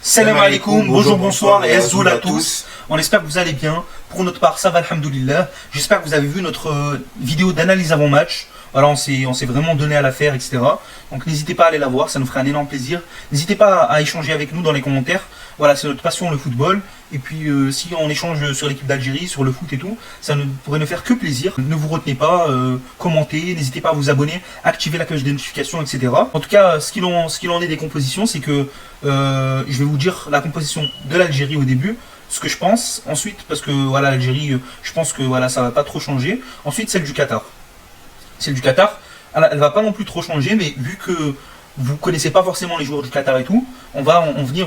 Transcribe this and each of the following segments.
Salam alaikum, bonjour, bonsoir et azzoul à tous. On espère que vous allez bien. Pour notre part, ça va, alhamdoulilah. J'espère que vous avez vu notre vidéo d'analyse avant match. Voilà, on s'est vraiment donné à l'affaire, etc. Donc n'hésitez pas à aller la voir, ça nous ferait un énorme plaisir. N'hésitez pas à échanger avec nous dans les commentaires. Voilà, c'est notre passion, le football. Et puis si on échange sur l'équipe d'Algérie, sur le foot et tout, ça ne pourrait nous faire que plaisir. Ne vous retenez pas, commentez, n'hésitez pas à vous abonner, activer la cloche de notification, etc. En tout cas, ce qu'il en est des compositions, c'est que je vais vous dire la composition de l'Algérie au début, ce que je pense. Ensuite, parce que voilà, l'Algérie, je pense que voilà, ça va pas trop changer. Ensuite, celle du Qatar. Celle du Qatar, elle va pas non plus trop changer, mais vu que vous connaissez pas forcément les joueurs du Qatar et tout, on va en venir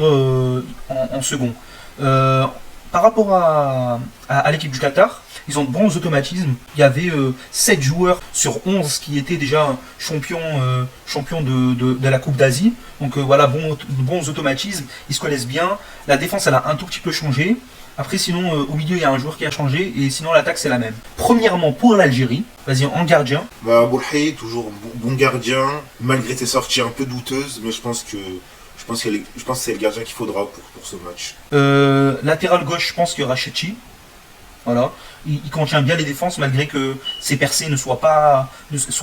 en second. Par rapport à l'équipe du Qatar, ils ont de bons automatismes. Il y avait 7 joueurs sur 11 qui étaient déjà champions de la Coupe d'Asie. Donc voilà, bons automatismes, ils se connaissent bien. La défense, elle a un tout petit peu changé. Après, sinon, au milieu, il y a un joueur qui a changé, et sinon, l'attaque, c'est la même. Premièrement, pour l'Algérie, vas-y, en gardien. Boulhay, toujours bon gardien, malgré ses sorties un peu douteuses, mais je pense que c'est le gardien qu'il faudra pour ce match. Latéral gauche, je pense qu'il y aura Chechi. Voilà. Il contient bien les défenses, malgré que ses percées soient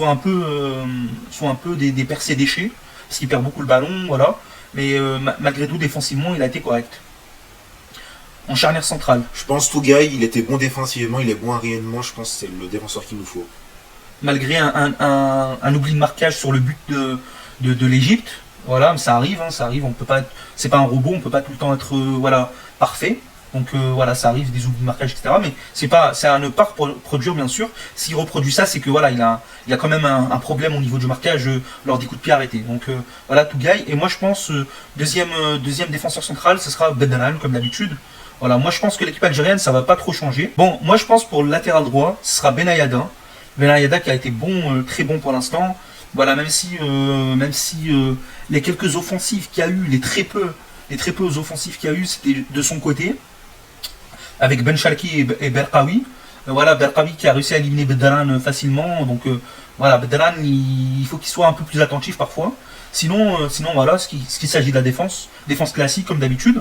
un peu des percées déchets, parce qu'il perd beaucoup le ballon, voilà. Mais malgré tout, défensivement, il a été correct. En charnière centrale. Je pense Tougaï, il était bon défensivement, il est bon aériennement, je pense que c'est le défenseur qu'il nous faut. Malgré un oubli de marquage sur le but de l'Égypte, voilà, ça arrive, on peut pas, c'est pas un robot, on peut pas tout le temps être voilà, parfait. Donc voilà, ça arrive, des oublis de marquage, etc. Mais c'est à ne pas reproduire, bien sûr. S'il reproduit ça, c'est que voilà, il a quand même un problème au niveau du marquage lors des coups de pied arrêtés. Donc voilà, Tougaï. Et moi, je pense deuxième défenseur central, ce sera Bedran, comme d'habitude. Voilà, moi je pense que l'équipe algérienne, ça va pas trop changer. Bon, moi je pense pour le latéral droit, ce sera Benayada. Benayada qui a été bon, très bon pour l'instant. Voilà, même si les quelques offensives qu'il y a eu, les très peu offensives qu'il y a eu, c'était de son côté. Avec Ben Chalki et Berkawi. Voilà, Berkawi qui a réussi à éliminer Bedran facilement. Donc voilà, Bedran, il faut qu'il soit un peu plus attentif parfois. Sinon voilà, ce qu'il s'agit de la défense classique comme d'habitude.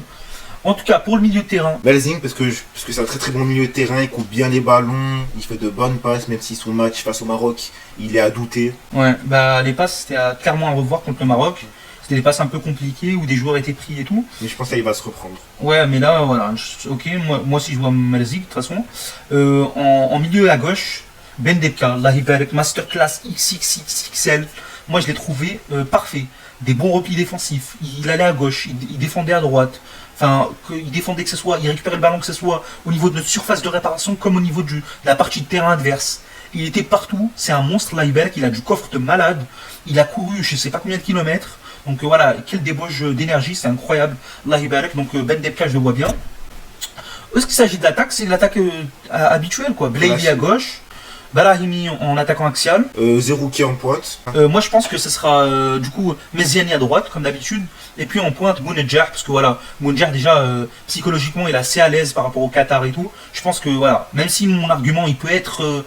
En tout cas, pour le milieu de terrain. Belzing, parce que c'est un très très bon milieu de terrain, il coupe bien les ballons, il fait de bonnes passes, même si son match face au Maroc, il est à douter. Ouais, les passes, c'était clairement à revoir contre le Maroc. C'était des passes un peu compliquées où des joueurs étaient pris et tout. Mais je pense qu'il va se reprendre. Ouais, mais là, voilà, ok, moi aussi je vois Belzing de toute façon. En milieu à gauche, Ben Debka, Lahiberek, Masterclass XXXXL. Moi, je l'ai trouvé parfait. Des bons replis défensifs. Il allait à gauche, il défendait à droite. Enfin, il défendait que ce soit, il récupérait le ballon que ce soit au niveau de notre surface de réparation comme au niveau de la partie de terrain adverse. Il était partout, c'est un monstre Lahiberek, il a du coffre de malade. Il a couru je sais pas combien de kilomètres. Donc voilà, quelle débauche d'énergie, c'est incroyable Lahiberek. Donc Ben Debka, je le vois bien. Est-ce qu'il s'agit de l'attaque? C'est l'attaque habituelle quoi. Blaibi à gauche. Brahimi en attaquant axial. Zerouki en pointe. Moi je pense que ce sera du coup Meziani à droite comme d'habitude. Et puis en pointe Bounedjah, parce que voilà, Bounedjah déjà psychologiquement il est assez à l'aise par rapport au Qatar et tout. Je pense que voilà, même si mon argument il peut être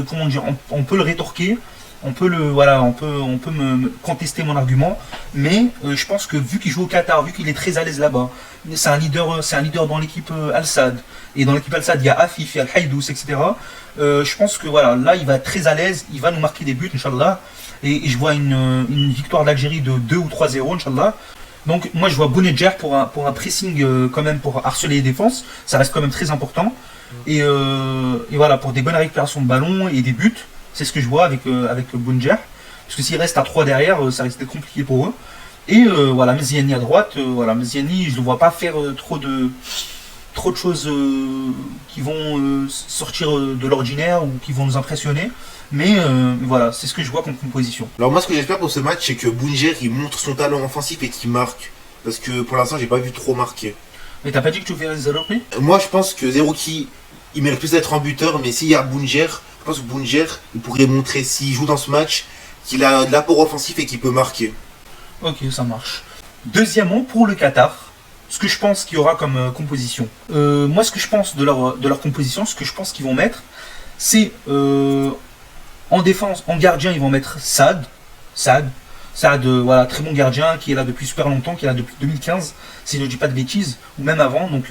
comment dire, on peut le rétorquer. On peut me contester mon argument, mais je pense que vu qu'il joue au Qatar, vu qu'il est très à l'aise là-bas, c'est un leader dans l'équipe Al-Sadd, et dans l'équipe Al-Sadd il y a Afif, il y a Al-Haïdous, etc. Je pense que voilà, là il va être très à l'aise, il va nous marquer des buts, Inch'Allah, et je vois une victoire d'Algérie de 2 ou 3-0, Inch'Allah. Donc moi je vois Bounedjah pour un pressing quand même, pour harceler les défenses, ça reste quand même très important, et voilà, pour des bonnes récupérations de ballon et des buts. C'est ce que je vois avec Bounedjah. Parce que s'il reste à 3 derrière, ça risque d'être compliqué pour eux. Et voilà, Meziani à droite. Voilà, Meziani, je ne le vois pas faire trop de choses qui vont sortir de l'ordinaire ou qui vont nous impressionner. Mais voilà, c'est ce que je vois comme composition. Alors moi, ce que j'espère pour ce match, c'est que Bounedjah, il montre son talent offensif et qu'il marque. Parce que pour l'instant, j'ai pas vu trop marquer. Mais t'as pas dit que tu verrais Zerouki? Moi, je pense que Zerouki, il mérite plus d'être un buteur. Mais s'il y a Bounedjah, je pense que Bounedjah, il pourrait montrer, s'il joue dans ce match, qu'il a de l'apport offensif et qu'il peut marquer. Ok, ça marche. Deuxièmement, pour le Qatar, ce que je pense qu'il y aura comme composition. Moi, ce que je pense de leur composition, ce que je pense qu'ils vont mettre, c'est en défense, en gardien, ils vont mettre Saad. Saad, voilà, très bon gardien, qui est là depuis super longtemps, qui est là depuis 2015, si je ne dis pas de bêtises, ou même avant. Donc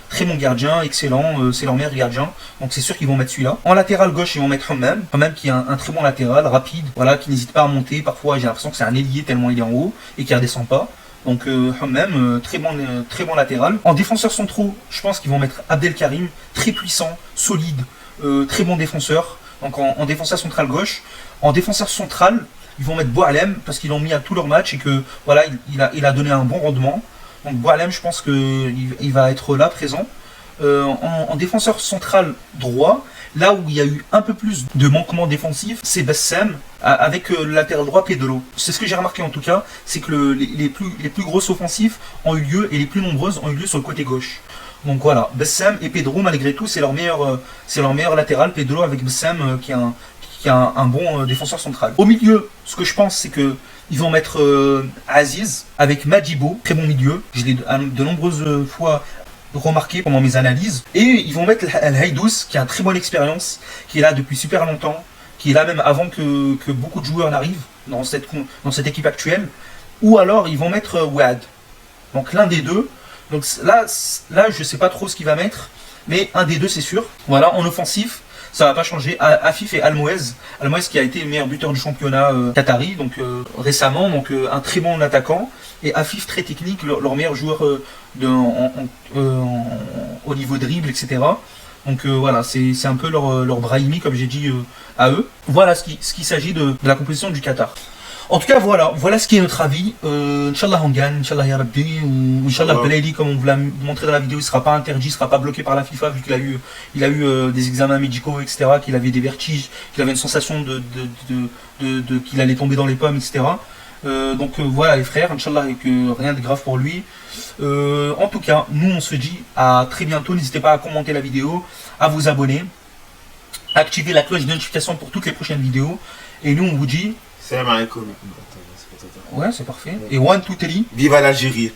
très bon gardien, excellent, c'est leur meilleur gardien. Donc c'est sûr qu'ils vont mettre celui-là. En latéral gauche, ils vont mettre Hammam qui est un très bon latéral, rapide, voilà, qui n'hésite pas à monter. Parfois, j'ai l'impression que c'est un ailier tellement il est en haut et qu'il ne redescend pas. Donc Hammam, très bon latéral. En défenseur centraux, je pense qu'ils vont mettre Abdelkarim, très puissant, solide, très bon défenseur. Donc en défenseur central gauche. En défenseur central, ils vont mettre Boualem parce qu'ils l'ont mis à tous leurs matchs et que voilà, il a donné un bon rendement. Donc Boualem, je pense qu'il va être là, présent. En défenseur central droit, là où il y a eu un peu plus de manquement défensif, c'est Bessem avec le latéral droit Pedro. C'est ce que j'ai remarqué en tout cas, c'est que les plus grosses offensives ont eu lieu et les plus nombreuses ont eu lieu sur le côté gauche. Donc voilà, Bessem et Pedro, malgré tout, c'est leur meilleur latéral. Pedro avec Bessem qui est un bon défenseur central. Au milieu, ce que je pense, c'est que ils vont mettre Aziz avec Madjibo, très bon milieu. Je l'ai de nombreuses fois remarqué pendant mes analyses. Et ils vont mettre El Haïdous, qui a une très bonne expérience, qui est là depuis super longtemps, qui est là même avant que beaucoup de joueurs n'arrivent dans cette équipe actuelle. Ou alors ils vont mettre Ouad. Donc l'un des deux. Donc là je sais pas trop ce qu'il va mettre, mais un des deux c'est sûr. Voilà, en offensif, ça va pas changer. Afif et Almoez qui a été le meilleur buteur du championnat qatari donc récemment, donc un très bon attaquant, et Afif très technique, leur meilleur joueur au niveau dribble, etc. Donc voilà, c'est un peu leur Brahimi, comme j'ai dit à eux. Voilà ce qu'il s'agit de la composition du Qatar. En tout cas, voilà ce qui est notre avis. Inch'Allah on gagne, Inch'Allah ya Rabbi, ou Inch'Allah Belaïli, comme on vous l'a montré dans la vidéo, il ne sera pas interdit, il ne sera pas bloqué par la FIFA, vu qu'il a eu des examens médicaux, etc., qu'il avait des vertiges, qu'il avait une sensation qu'il allait tomber dans les pommes, etc. Donc voilà les frères, Inch'Allah, et que rien de grave pour lui. En tout cas, nous on se dit à très bientôt. N'hésitez pas à commenter la vidéo, à vous abonner, à activer la cloche de notification pour toutes les prochaines vidéos. Et nous on vous dit... Salam alaikum. Ouais, c'est parfait. Et one, two, three. Vive l'Algérie.